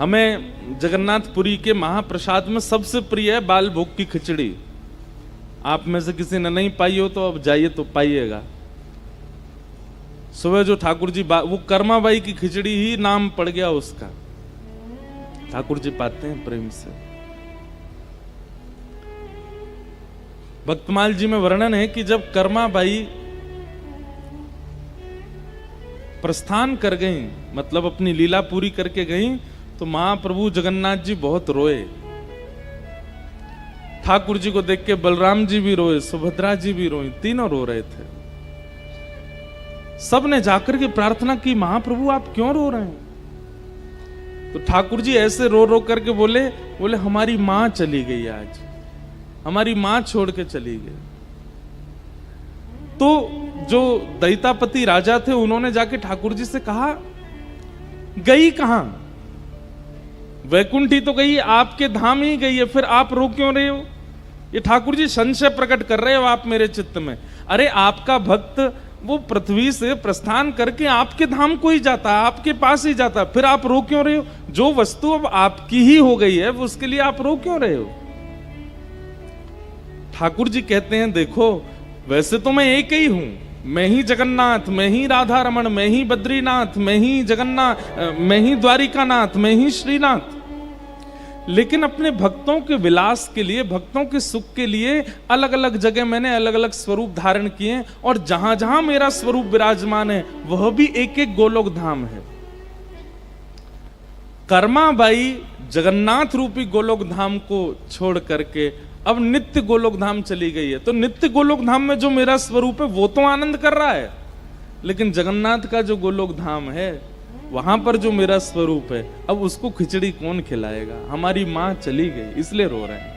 हमें जगन्नाथपुरी के महाप्रसाद में सबसे प्रिय है बाल भोग की खिचड़ी। आप में से किसी ने नहीं पाई हो तो अब जाइए तो पाइएगा। सुबह जो ठाकुर जी वो कर्माबाई की खिचड़ी ही नाम पड़ गया उसका, ठाकुर जी पाते हैं प्रेम से। भक्तमाल जी में वर्णन है कि जब कर्माबाई प्रस्थान कर गई, मतलब अपनी लीला पूरी करके गई, तो महाप्रभु जगन्नाथ जी बहुत रोए। ठाकुर जी को देख के बलराम जी भी रोए, सुभद्रा जी भी रोई, तीनों रो रहे थे। सब ने जाकर के प्रार्थना की, महाप्रभु आप क्यों रो रहे हैं? तो ठाकुर जी ऐसे रो रो करके बोले हमारी मां चली गई, आज हमारी मां छोड़ के चली गई। तो जो दैतापति राजा थे उन्होंने जाके ठाकुर जी से कहा, गई कहां? वैकुंठी तो गई, आपके धाम ही गई है, फिर आप रो क्यों रहे हो? ये ठाकुर जी संशय प्रकट कर रहे हो आप मेरे चित्त में। अरे आपका भक्त वो पृथ्वी से प्रस्थान करके आपके धाम को ही जाता, आपके पास ही जाता, फिर आप रो क्यों रहे हो? जो वस्तु अब आपकी ही हो गई है वो उसके लिए आप रो क्यों रहे हो? ठाकुर जी कहते हैं, देखो वैसे तो मैं एक ही हूं, मैं ही जगन्नाथ, मैं ही राधा रमण, मैं ही बद्रीनाथ, मैं ही जगन्नाथ, मैं ही द्वारिकानाथ, मैं ही श्रीनाथ। लेकिन अपने भक्तों के विलास के लिए, भक्तों के सुख के लिए अलग अलग जगह मैंने अलग अलग स्वरूप धारण किए, और जहां जहां मेरा स्वरूप विराजमान है वह भी एक एक गोलोक धाम है। कर्माबाई जगन्नाथ रूपी गोलोक धाम को छोड़ करके अब नित्य गोलोक धाम चली गई है। तो नित्य गोलोक धाम में जो मेरा स्वरूप है वो तो आनंद कर रहा है, लेकिन जगन्नाथ का जो गोलोक धाम है वहां पर जो मेरा स्वरूप है, अब उसको खिचड़ी कौन खिलाएगा? हमारी मां चली गई, इसलिए रो रहे हैं।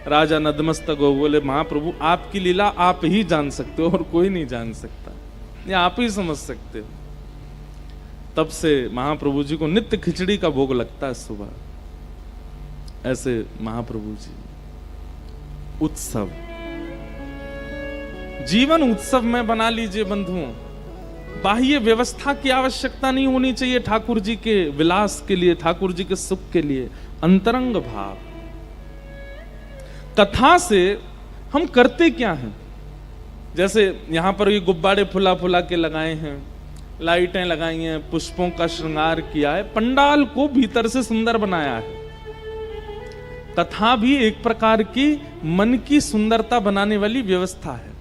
राजा नतमस्तक हो बोले, महाप्रभु आपकी लीला आप ही जान सकते हो और कोई नहीं जान सकता, ये आप ही समझ सकते हो। तब से महाप्रभु जी को नित्य खिचड़ी का भोग लगता है सुबह। ऐसे महाप्रभु जी उत्सव, जीवन उत्सव में बना लीजिए बंधुओं। बाह्य व्यवस्था की आवश्यकता नहीं होनी चाहिए ठाकुर जी के विलास के लिए, ठाकुर जी के सुख के लिए। अंतरंग भाव। कथा से हम करते क्या हैं? जैसे यहां पर ये गुब्बारे फुला फुला के लगाए हैं, लाइटें लगाई हैं, पुष्पों का श्रृंगार किया है, पंडाल को भीतर से सुंदर बनाया है। कथा भी एक प्रकार की मन की सुंदरता बनाने वाली व्यवस्था है।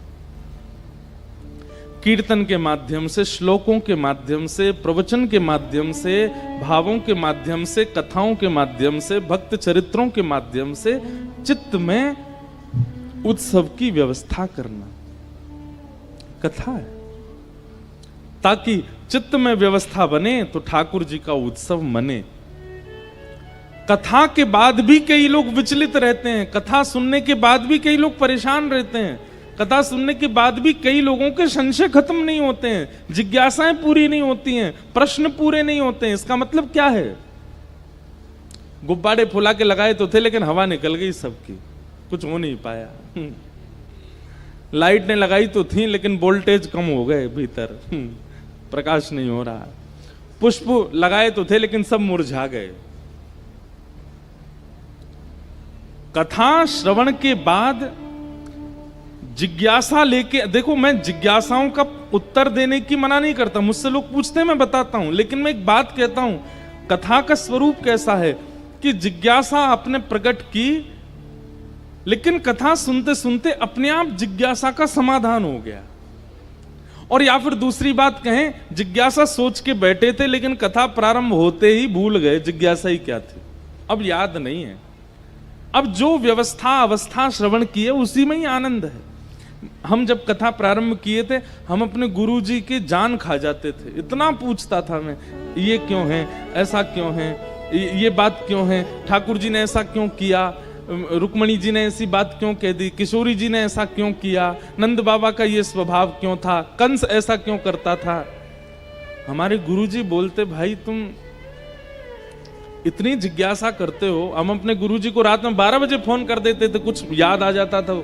कीर्तन के माध्यम से, श्लोकों के माध्यम से, प्रवचन के माध्यम से, भावों के माध्यम से, कथाओं के माध्यम से, भक्त चरित्रों के माध्यम से चित्त में उत्सव की व्यवस्था करना कथा है। ताकि चित्त में व्यवस्था बने तो ठाकुर जी का उत्सव मने। कथा के बाद भी कई लोग विचलित रहते हैं, कथा सुनने के बाद भी कई लोग परेशान रहते हैं, कथा सुनने के बाद भी कई लोगों के संशय खत्म नहीं होते हैं, जिज्ञासाएं पूरी नहीं होती हैं, प्रश्न पूरे नहीं होते हैं। इसका मतलब क्या है? गुब्बारे फुला के लगाए तो थे लेकिन हवा निकल गई सबकी, कुछ हो नहीं पाया। लाइट ने लगाई तो थी लेकिन वोल्टेज कम हो गए, भीतर प्रकाश नहीं हो रहा। पुष्प लगाए तो थे लेकिन सब मुरझा गए। कथा श्रवण के बाद जिज्ञासा लेके, देखो मैं जिज्ञासाओं का उत्तर देने की मना नहीं करता, मुझसे लोग पूछते हैं मैं बताता हूं, लेकिन मैं एक बात कहता हूं, कथा का स्वरूप कैसा है कि जिज्ञासा आपने प्रकट की, लेकिन कथा सुनते सुनते अपने आप जिज्ञासा का समाधान हो गया। और या फिर दूसरी बात कहें, जिज्ञासा सोच के बैठे थे लेकिन कथा प्रारंभ होते ही भूल गए जिज्ञासा ही क्या थी, अब याद नहीं है। अब जो व्यवस्था अवस्था श्रवण की है उसी में ही आनंद है। हम जब कथा प्रारंभ किए थे, हम अपने गुरु जी की जान खा जाते थे, इतना पूछता था मैं, ये क्यों है, ऐसा क्यों है, ये बात क्यों है, ठाकुर जी ने ऐसा क्यों किया, रुक्मणी जी ने ऐसी बात क्यों कह दी, किशोरी जी ने ऐसा क्यों किया, नंद बाबा का ये स्वभाव क्यों था, कंस ऐसा क्यों करता था। हमारे गुरुजी बोलते, भाई तुम इतनी जिज्ञासा करते हो। हम अपने गुरुजी को रात में 12 बजे फोन कर देते थे, कुछ याद आ जाता था,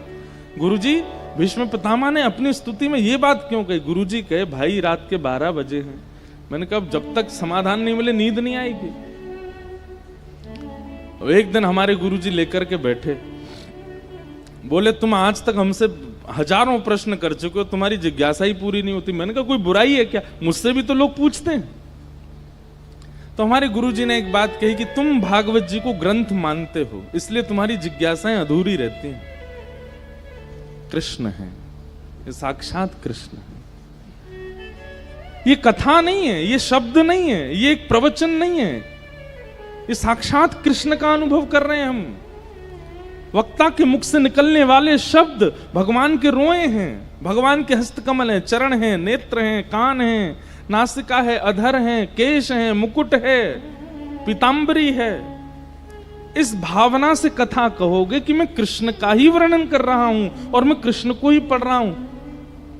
गुरुजी भीष्म पितामह ने अपनी स्तुति में ये बात क्यों कही। गुरुजी कहे, भाई रात के 12 बजे हैं। मैंने कहा जब तक समाधान नहीं मिले नींद नहीं आएगी। एक दिन हमारे गुरुजी लेकर के बैठे, बोले तुम आज तक हमसे हजारों प्रश्न कर चुके हो, तुम्हारी जिज्ञासा ही पूरी नहीं होती। मैंने कहा कोई बुराई है क्या, मुझसे भी तो लोग पूछते हैं। तो हमारे गुरुजी ने एक बात कही कि तुम भागवत जी को ग्रंथ मानते हो, इसलिए तुम्हारी जिज्ञासाएं अधूरी रहती हैं। कृष्ण है, ये साक्षात कृष्ण है। ये कथा नहीं है, ये शब्द नहीं है, ये एक प्रवचन नहीं है, ये साक्षात कृष्ण का अनुभव कर रहे हैं हम। वक्ता के मुख से निकलने वाले शब्द भगवान के रोए हैं, भगवान के हस्तकमल हैं, चरण हैं, नेत्र हैं, कान हैं, नासिका है, अधर हैं, केश हैं, मुकुट है, पीतांबरी है। इस भावना से कथा कहोगे कि मैं कृष्ण का ही वर्णन कर रहा हूं और मैं कृष्ण को ही पढ़ रहा हूं,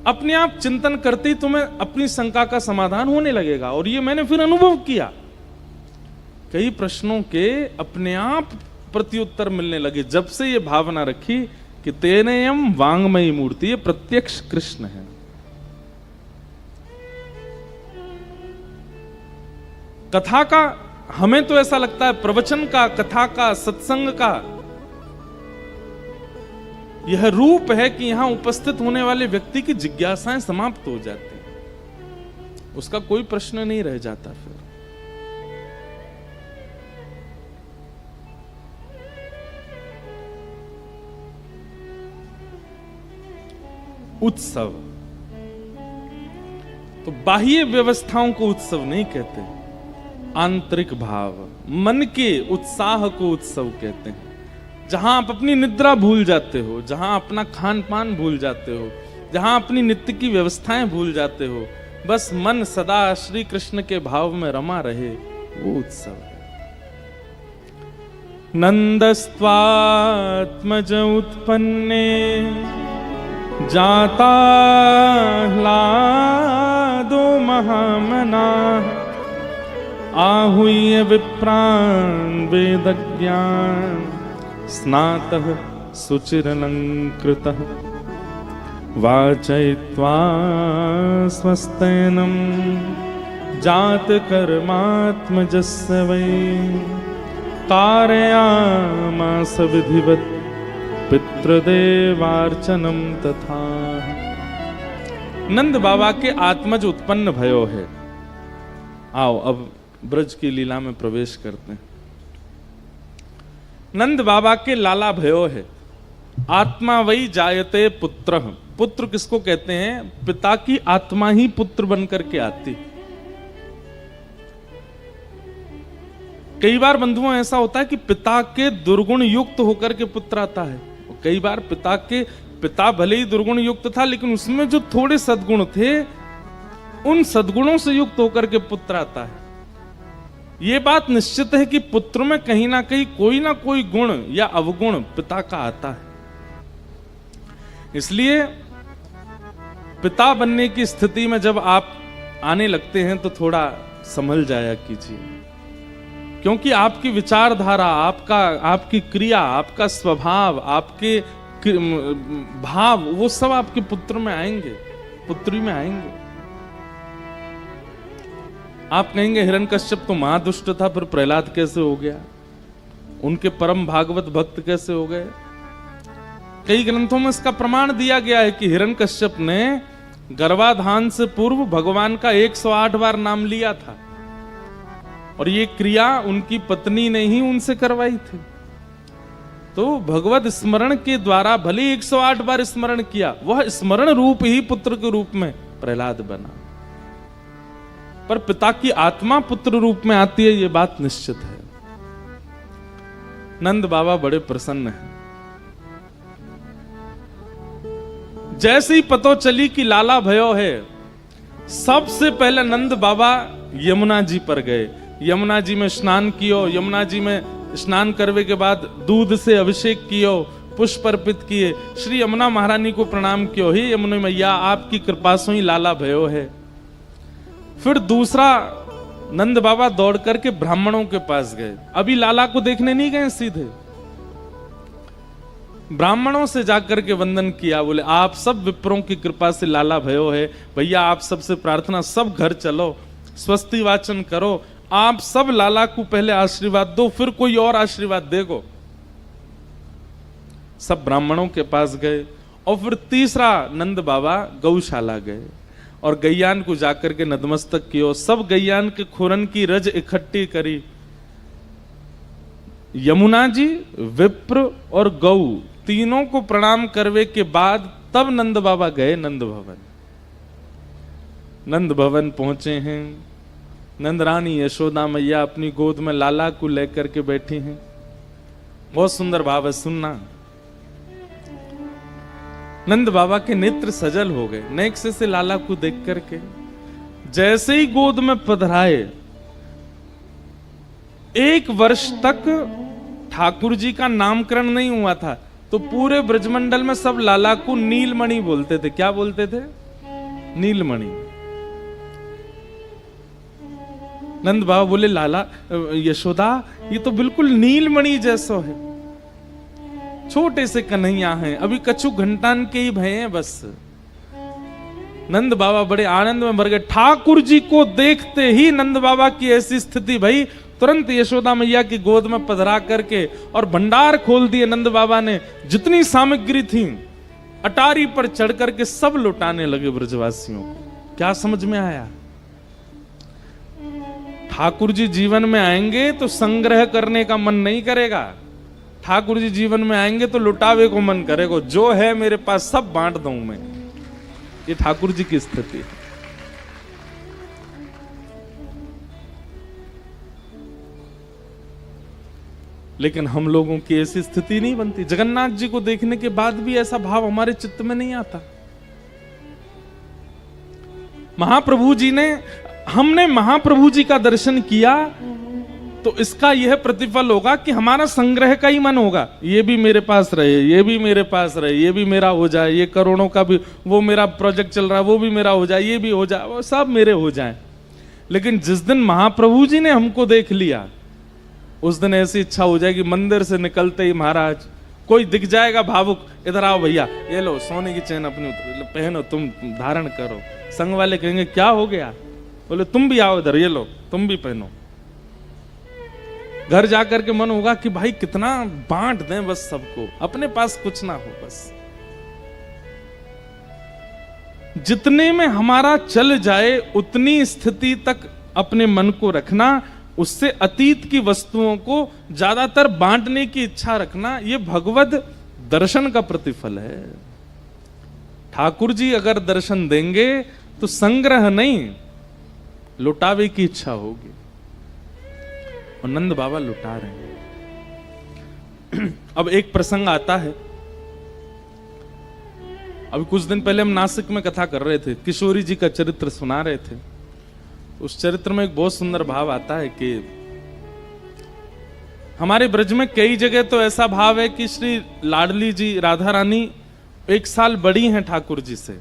अपने आप चिंतन करते ही तुम्हें अपनी शंका का समाधान होने लगेगा। और ये मैंने फिर अनुभव किया, कई प्रश्नों के अपने आप प्रत्युत्तर मिलने लगे जब से ये भावना रखी कि तेनेयम वांगमयी मूर्ति, ये प्रत्यक्ष कृष्ण है। कथा का हमें तो ऐसा लगता है, प्रवचन का, कथा का, सत्संग का यह रूप है कि यहां उपस्थित होने वाले व्यक्ति की जिज्ञासाएं समाप्त हो जाती हैं, उसका कोई प्रश्न नहीं रह जाता। फिर उत्सव, तो बाह्य व्यवस्थाओं को उत्सव नहीं कहते, आंतरिक भाव, मन के उत्साह को उत्सव कहते हैं। जहां आप अपनी निद्रा भूल जाते हो, जहां अपना खान पान भूल जाते हो, जहां अपनी नित्य की व्यवस्थाएं भूल जाते हो, बस मन सदा श्री कृष्ण के भाव में रमा रहे, वो उत्सव है। नंदस्त्वात्मज उत्पन्ने जाता ह्लादो महामना, आहूय विप्रान् वेदज्ञान स्नातः सुचिरलंकृतः, वाचयित्वा स्वस्तेनं जातकर्मात्मजस्य वै, कारयामास विधिवत् पितृदेवार्चनम तथा। नंद बाबा के आत्मज उत्पन्न भयो है। आओ अब ब्रज की लीला में प्रवेश करते हैं। नंद बाबा के लाला भयो है। आत्मा वही जायते पुत्र, पुत्र किसको कहते हैं? पिता की आत्मा ही पुत्र बनकर के आती। कई बार बंधुओं ऐसा होता है कि पिता के दुर्गुण युक्त होकर के पुत्र आता है, कई बार पिता भले ही दुर्गुण युक्त था लेकिन उसमें जो थोड़े सद्गुण थे उन सद्गुणों से युक्त होकर के पुत्र आता है। यह बात निश्चित है कि पुत्र में कहीं ना कोई गुण या अवगुण पिता का आता है। इसलिए पिता बनने की स्थिति में जब आप आने लगते हैं तो थोड़ा संभल जाया कीजिए, क्योंकि आपकी विचारधारा, आपकी क्रिया, आपका स्वभाव, आपके भाव, वो सब आपके पुत्र में आएंगे, पुत्री में आएंगे। आप कहेंगे हिरण्यकश्यप तो महादुष्ट था, फिर प्रहलाद कैसे हो गया? उनके परम भागवत भक्त कैसे हो गए? कई ग्रंथों में इसका प्रमाण दिया गया है कि हिरण्यकश्यप ने गर्भाधान से पूर्व भगवान का 108 बार नाम लिया था और ये क्रिया उनकी पत्नी ने ही उनसे करवाई थी। तो भगवत स्मरण के द्वारा भले 108 बार स्मरण किया, वह स्मरण रूप ही पुत्र के रूप में प्रहलाद बना। पर पिता की आत्मा पुत्र रूप में आती है, यह बात निश्चित है। नंद बाबा बड़े प्रसन्न हैं। जैसे ही पतो चली कि लाला भयो है, सबसे पहले नंद बाबा यमुना जी पर गए। यमुना जी में स्नान कियो, यमुना जी में स्नान करने के बाद दूध से अभिषेक कियो, पुष्प अर्पित किए, श्री यमुना महारानी को प्रणाम कियो, हे यमुना मैया आपकी कृपा से ही लाला भयो है। फिर दूसरा नंद बाबा दौड़ करके ब्राह्मणों के पास गए। अभी लाला को देखने नहीं गए, सीधे ब्राह्मणों से जाकर के वंदन किया। बोले आप सब विप्रों की कृपा से लाला भयो है, भैया आप सबसे प्रार्थना, सब घर चलो, स्वस्ति वाचन करो, आप सब लाला को पहले आशीर्वाद दो, फिर कोई और आशीर्वाद देगो। सब ब्राह्मणों के पास गए और फिर तीसरा नंद बाबा गौशाला गए और गैयान को जाकर के नतमस्तक किया। सब गैयान के खुरन की रज इकट्ठी करी। यमुना जी, विप्र और गौ तीनों को प्रणाम करवे के बाद तब नंद बाबा गए नंद भवन। नंद भवन पहुंचे हैं। नंद रानी यशोदा मैया अपनी गोद में लाला को लेकर के बैठी हैं। बहुत सुंदर भाव है, सुनना। नंद बाबा के नेत्र सजल हो गए नेक से लाला को देख करके। जैसे ही गोद में पधराए, 1 वर्ष तक ठाकुर जी का नामकरण नहीं हुआ था, तो पूरे ब्रजमंडल में सब लाला को नीलमणि बोलते थे। क्या बोलते थे? नीलमणि। नंद बाबा बोले, लाला यशोदा, ये तो बिल्कुल नीलमणि जैसा है। छोटे से कन्हैया हैं, अभी कछु घंटान के ही भय हैं बस। नंद बाबा बड़े आनंद में भर गए। ठाकुर जी को देखते ही नंद बाबा की ऐसी स्थिति भई, तुरंत यशोदा मैया की गोद में पधरा करके और भंडार खोल दिए। नंद बाबा ने जितनी सामग्री थी अटारी पर चढ़ करके सब लुटाने लगे ब्रजवासियों को। क्या समझ में आया? ठाकुर जी जीवन में आएंगे तो संग्रह करने का मन नहीं करेगा। ठाकुर जी जीवन में आएंगे तो लुटावे को मन करेगा। जो है मेरे पास सब बांट दूं मैं। ये ठाकुर जी की स्थिति है। लेकिन हम लोगों की ऐसी स्थिति नहीं बनती। जगन्नाथ जी को देखने के बाद भी ऐसा भाव हमारे चित्त में नहीं आता। महाप्रभु जी ने, हमने महाप्रभु जी का दर्शन किया तो इसका यह प्रतिफल होगा कि हमारा संग्रह का ही मन होगा। ये भी मेरे पास रहे, ये भी मेरे पास रहे, ये भी मेरा हो जाए, ये करोड़ों का भी, वो मेरा प्रोजेक्ट चल रहा है वो भी मेरा हो जाए, ये भी हो जाए, वो सब मेरे हो जाए। लेकिन जिस दिन महाप्रभु जी ने हमको देख लिया, उस दिन ऐसी इच्छा हो जाएगी, मंदिर से निकलते ही महाराज कोई दिख जाएगा भावुक, इधर आओ भैया, ये लो सोने की चेन अपनी पहनो, तुम धारण करो। संग वाले कहेंगे क्या हो गया? बोले तुम भी आओ इधर, ये लो तुम भी पहनो। घर जाकर के मन होगा कि भाई कितना बांट दें बस सबको, अपने पास कुछ ना हो बस। जितने में हमारा चल जाए उतनी स्थिति तक अपने मन को रखना, उससे अतीत की वस्तुओं को ज्यादातर बांटने की इच्छा रखना, यह भगवत दर्शन का प्रतिफल है। ठाकुर जी अगर दर्शन देंगे तो संग्रह नहीं, लुटावे की इच्छा होगी। और नंद बाबा लुटा रहे हैं। अब एक प्रसंग आता है। अभी कुछ दिन पहले हम नासिक में कथा कर रहे थे, किशोरी जी का चरित्र सुना रहे थे। उस चरित्र में एक बहुत सुंदर भाव आता है कि हमारे ब्रज में कई जगह तो ऐसा भाव है कि श्री लाडली जी राधा रानी 1 साल बड़ी हैं ठाकुर जी से,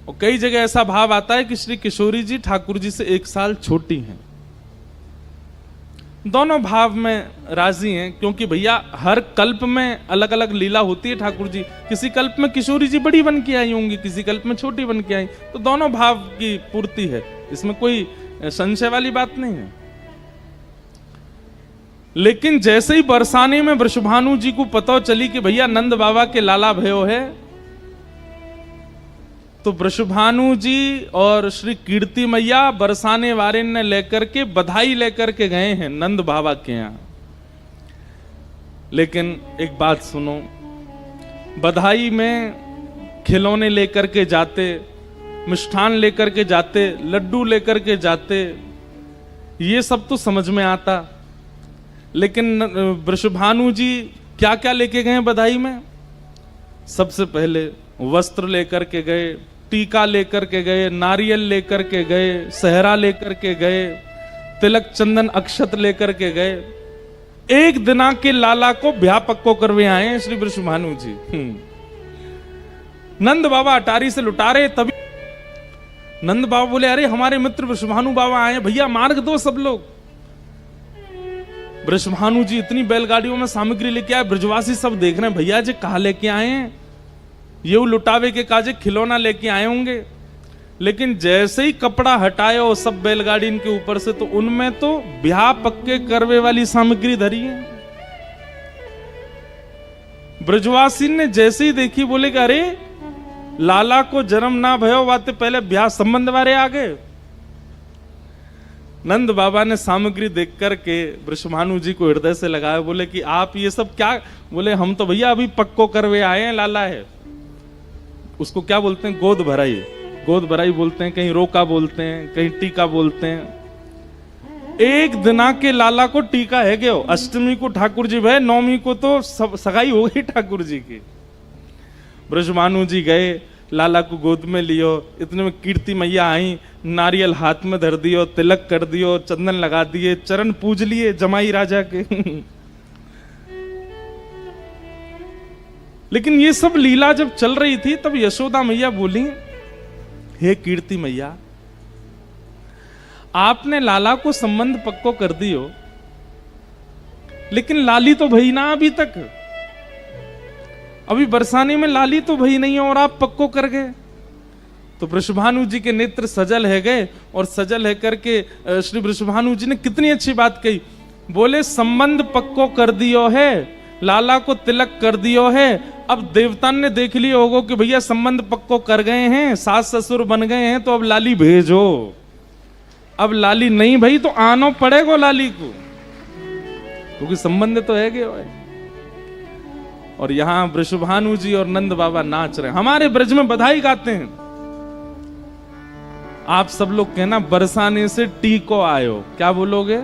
और कई जगह ऐसा भाव आता है कि श्री किशोरी जी ठाकुर जी से 1 साल छोटी हैं। दोनों भाव में राजी हैं, क्योंकि भैया हर कल्प में अलग अलग लीला होती है ठाकुर जी। किसी कल्प में किशोरी जी बड़ी बन के आई होंगी, किसी कल्प में छोटी बन के आई, तो दोनों भाव की पूर्ति है, इसमें कोई संशय वाली बात नहीं है। लेकिन जैसे ही बरसाने में वृषभानु जी को पता चली कि भैया नंद बाबा के लाला भयो है, तो वृषभानु जी और श्री कीर्ति मैया बरसाने वारे ने लेकर के बधाई लेकर के गए हैं नंद बाबा के यहां। लेकिन एक बात सुनो, बधाई में खिलौने लेकर के जाते, मिष्ठान लेकर के जाते, लड्डू लेकर के जाते, ये सब तो समझ में आता। लेकिन वृषभानु जी क्या क्या लेके गए बधाई में? सबसे पहले वस्त्र लेकर के गए, टीका लेकर के गए, नारियल लेकर के गए, सहरा लेकर के गए, तिलक चंदन अक्षत लेकर के गए। एक दिना के लाला को ब्याह पक्को करवे आए हैं श्री वृषभानु जी। नंद बाबा अटारी से लुटा रहे, तभी नंद बाबा बोले अरे हमारे मित्र वृषभानु बाबा आए, भैया मार्ग दो सब लोग। वृषभानु जी इतनी बैलगाड़ियों में सामग्री लेके आए, ब्रजवासी सब देख रहे हैं भैया जी कहा लेके आए हैं, ये लुटावे के काजे खिलौना लेके आए होंगे। लेकिन जैसे ही कपड़ा हटायो सब बैलगाड़ी इनके ऊपर से, तो उनमें तो ब्याह पक्के करवे वाली सामग्री धरी है। ब्रजवासी ने जैसे ही देखी, बोले कि अरे लाला को जन्म ना भयो वाते पहले ब्याह संबंध वाले आ गए। नंद बाबा ने सामग्री देख करके वृषभानु जी को हृदय से लगाया, बोले कि आप ये सब क्या? बोले हम तो भैया अभी पक्को करवे आए हैं, लाला है। उसको क्या बोलते हैं? गोद भराई। गोद भराई बोलते हैं, कहीं रोका बोलते हैं, कहीं टीका बोलते हैं। एक दिना के लाला को टीका है गयो, अष्टमी को ठाकुर जी भय, नौमी को तो सगाई हो गई ठाकुर जी की। ब्रजभानु जी गए, लाला को गोद में लियो, इतने में कीर्ति मैया आई, नारियल हाथ में धर दियो, तिलक कर दियो, चंदन लगा दिए, चरण पूज लिए जमाई राजा के। लेकिन ये सब लीला जब चल रही थी तब यशोदा मैया बोली, हे कीर्ति मैया, आपने लाला को संबंध पक्को कर दियो, लेकिन लाली तो भई ना अभी तक, अभी बरसाने में लाली तो भई नहीं है और आप पक्को कर गए। तो वृषभानु जी के नेत्र सजल है गए, और सजल है करके श्री वृषभानु जी ने कितनी अच्छी बात कही। बोले संबंध पक्को कर दियो है, लाला को तिलक कर दियो है, अब देवता ने देख लिया होगा कि भैया संबंध पक्को कर गए हैं, सास ससुर बन गए हैं, तो अब लाली भेजो। अब लाली नहीं भई तो आनो पड़ेगा लाली को, क्योंकि संबंध तो है गए। और यहां वृषभानु जी और नंद बाबा नाच रहे, हमारे ब्रज में बधाई गाते हैं। आप सब लोग कहना, बरसाने से टीको आयो, क्या बोलोगे?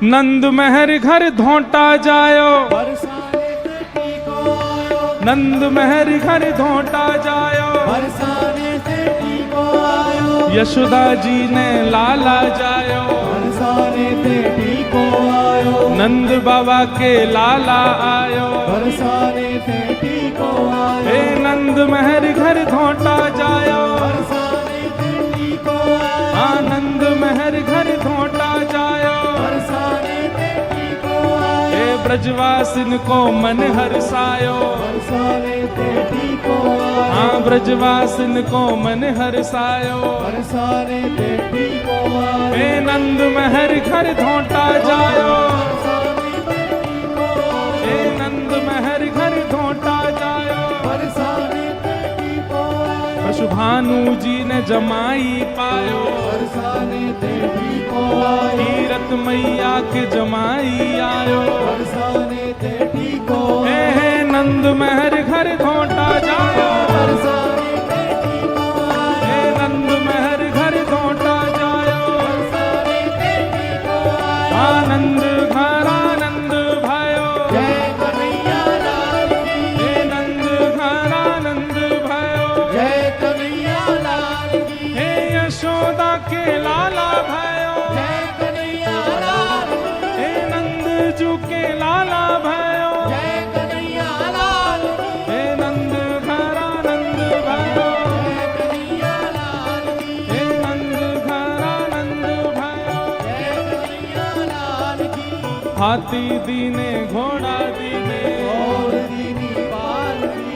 नंद महर घर धोंटा जायो, नंद महर घर धोंटा जायो, बरसाने से टीको आयो, यशोदा जी ने लाला जायो, बरसाने से टीको आयो, नंद बाबा के लाला आयो, बरसाने से टीको आयो, हे नंद महर घर धोंटा जायो, बरसाने से टीको आयो, आनंद महर घर धोंटा जायो, बरसाने से टीको आयो, हे ब्रजवासिन को मन हर्षायो, बरसाने से टीको आयो, हाँ ब्रजवासिन को मन हर्षायो, बरसाने से टीको आयो, हे नंद महर घर धोंटा जायो, बरसाने से टीको आयो, हे नंद महर घर धोंटा जायो। बरसाने से टीको आयो, वृषभानु जी ने जमाई पायो, बरसाने से टीको आयो, कीरत मैया के जमाई आयो, बरसाने से टीको हे आयो, नंद महर घर धोंटा जायो, बरसाने से टीको आयो, हे नंद महर घर धोंटा जायो, बरसाने से टीको आयो, आनंद घर आनंद भयो, जय कन्हैया लाल की, हे नंद घर आनंद भयो, जय कन्हैया लाल की, हे यशोदा के लाला भयो, जय कन्हैया लाल की, हे नंद जू के लाला भयो, जय कन्हैया लाल की, हे नंद घर आनंद भयो, जय कन्हैया लाल की, हे नंद घर आनंद भयो, जय कन्हैया लाल की, हाथी दीने घोड़ा दीने, और दीनी बाल की,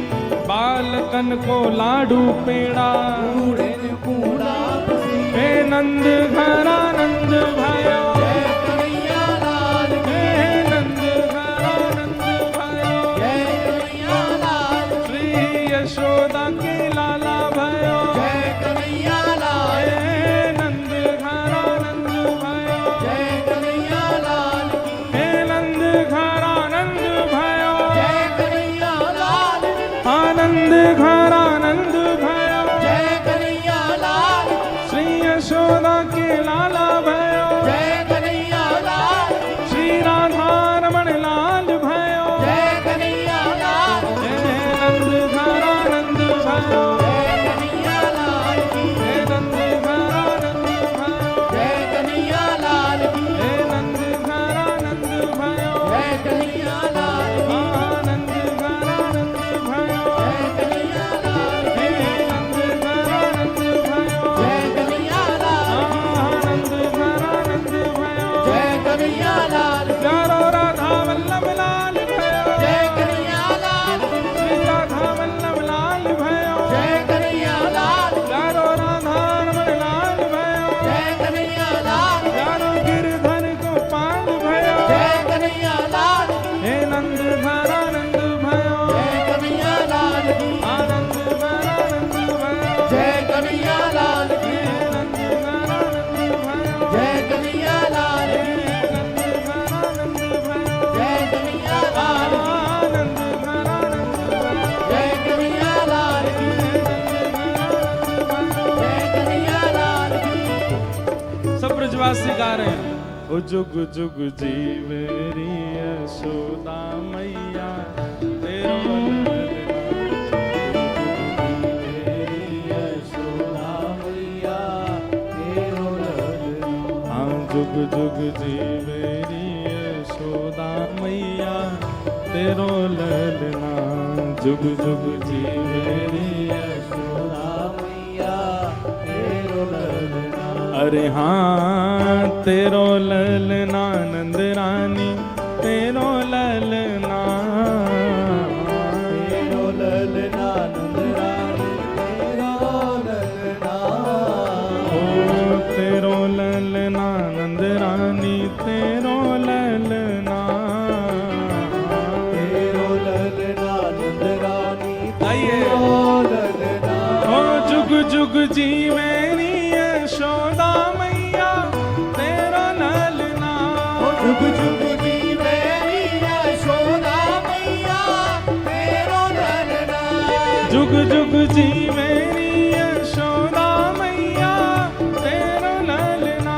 बालकन को लाडू पेड़ा, कूड़े ने कूड़ा पसी, हे नंद घर आनंद भयो, जय कन्हैया लाल की, हे नंद घर आनंद भयो, जय कन्हैया लाल की, श्री यशोदा के लाला भयो, जय कन्हैया लाल की, हे नंद घर आनंद भयो, जय कन्हैया लाल की, हे नंद घर आनंद भयो, जय कन्हैया लाल की, आनंद घर आनंद भयो, जय कन्हैया लाल की, श्री यशोदा के लाला भयो, जय कन्हैया लाल की, श्री राधा रमण लाल भयो, जय कन्हैया लाल की, हे नंद घर आनंद भयो, जय कन्हैया लाल की, हे नंद घर आनंद भयो, जय कन्हैया लाल की, हे नंद घर आनंद भयो, जय कन्हैया लाल की, आनंद घर आनंद भयो, जय कन्हैया लाल की, हे नंद घर आनंद भयो, जय कन्हैया लाल आनंद घर आनंद भयो, जय कन्हैया लाल की, प्यारो राधा वल्लभ लाल भयो, जय कन्हैया लाल की, श्री राधा वल्लभ लाल भयो, जय कन्हैया ब्रजवासी गा रहे हैं, ओ जुग जुग जीवे री यशोदा मैया तेरो जुग जुग जीवे री यशोदा मैया तेरो ललना, जुग जुग जीवे री यशोदा मैया तेरो ललना। अरे हाँ तेरो ललना नंद रानी तेरो ललना, तेरो ललना नंद रानी तेरो ललना, ओ तेरो ललना नंद रानी तेरो ललना, तेरो ललना नंद रानी आइए। तेरो ललना। ओ जुग जुग जीवे री यशोदा मैया तेरो ललना, ओ जुग जुग जीवे री यशोदा मैया तेरो ललना, जुग जुग जीवे री यशोदा मैया तेरो ललना,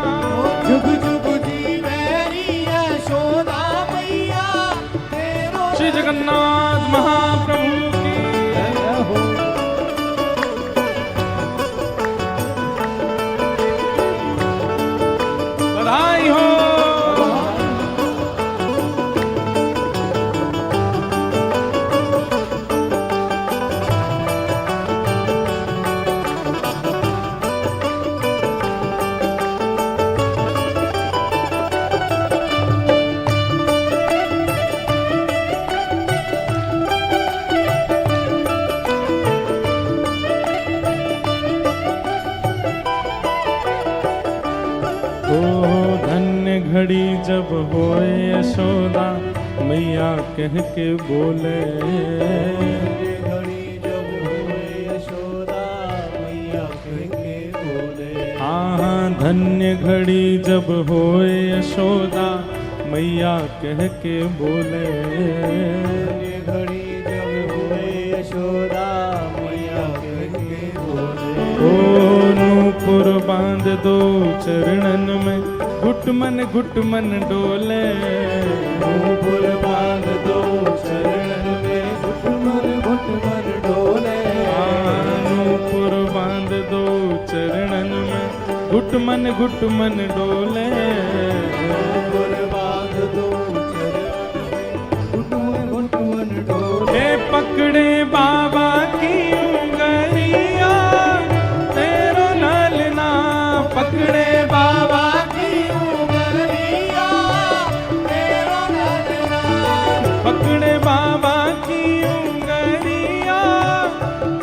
जुग जुग जीवे री यशोदा मैया तेरो श्री जगन्नाथ महाप्रभु की जय हो। बधाई हो। ओ धन्य घड़ी जब होए यशोदा मैया कह के बोले, ये घड़ी जब हुए यशोदा मैया कह के बोले, हाँ हाँ धन्य घड़ी जब होए यशोदा मैया कह के बोले, ये घड़ी जब हुए यशोदा मैया कह के बोले, ओ नूपुर बांध दो चरणन में घुटमन डोले, नूपुर बांध दो चरणन में घुटमन डोले, नूपुर बांध दो चरणन में घुटमन डोले, नूपुर बांध दो चरणन में घुटमन डोले, हे पकड़े बाबा की उंगलिया तेरो ललना, पकड़े बाबा की उंगलिया तेरो ललना, पकड़े बाबा की उंगलिया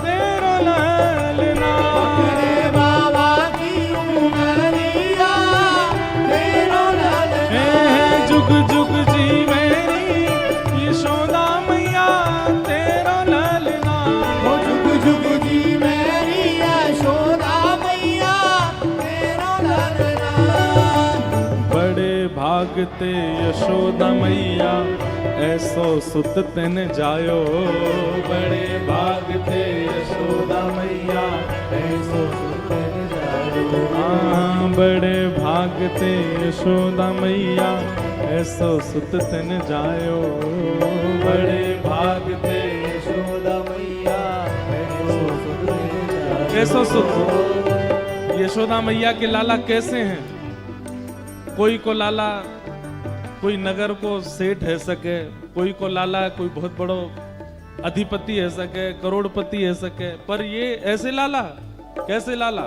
तेरो ललना, पकड़े बाबा की उंगलिया तेरो ललना, हे जुग जुग जीवे री यशोदा मैया तेरो ललना, ओ जुग जुग जी मेरी यशोदा मैया तेरो ललना, बड़े भागते यशोदा मैया ऐसो सुत तेन जायो, बड़े भागते यशोदा मैया ऐसो सुतन जायो, हाँ बड़े भागते यशोदा मैया ऐसो सुत तेन जायो, बड़े भागते यशोदा मैया ऐसो सुतन जायो, कैसो सुत। यशोदा मैया के लाला कैसे हैं? कोई को लाला कोई नगर को सेठ है सके, कोई को लाला कोई बहुत बड़ो अधिपति है सके, करोड़पति है सके, पर ये ऐसे लाला कैसे लाला?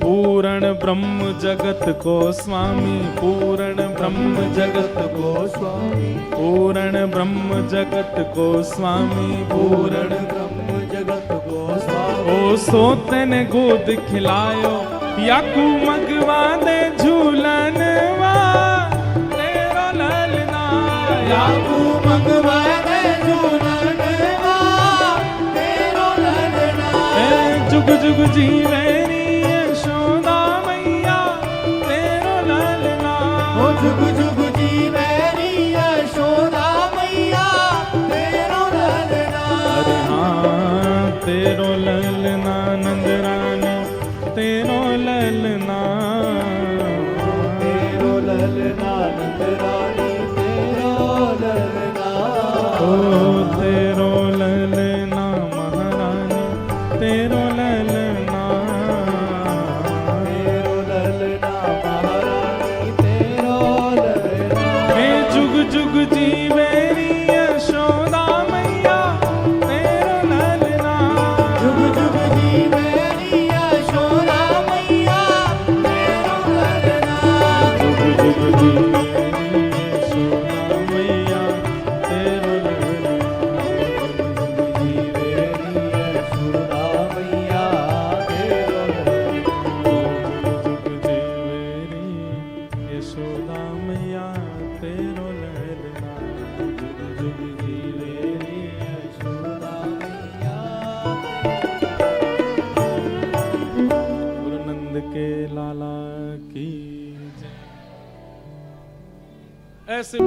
पूर्ण ब्रह्म जगत को स्वामी, पूर्ण ब्रह्म जगत को स्वामी, पूर्ण ब्रह्म जगत को स्वामी, पूर्ण ब्रह्म जगत को स्वामी, ओ सोते ने गोद खिलायो याकू मगवा दे झूलनवा तेरो ललना, याकू मंगवा दे झूलनवा तेरो ललना, ए जुग जुग जीवे री यशोदा मैया तेरो ललना, ओ जुग जुग जी मेरी यशोदा मैया तेरो ललना, अरे हाँ तेरो ललना नंद रानी तेरो ललना, जुग जीवे री यशोदा मैया तेरो ललना। जुग जुग जीवे री यशोदा मैया तेरो ललना। जुग जुग जीवे री यशोदा मैया तेरो ललना। जीवे री यशोदा मैया तेरो ललना। जुग जीवे री यशोदा मैया तेरो ललना। जुग जुग जीवे री यशोदा मैया गुरु नंद के लाला की जय। ऐसे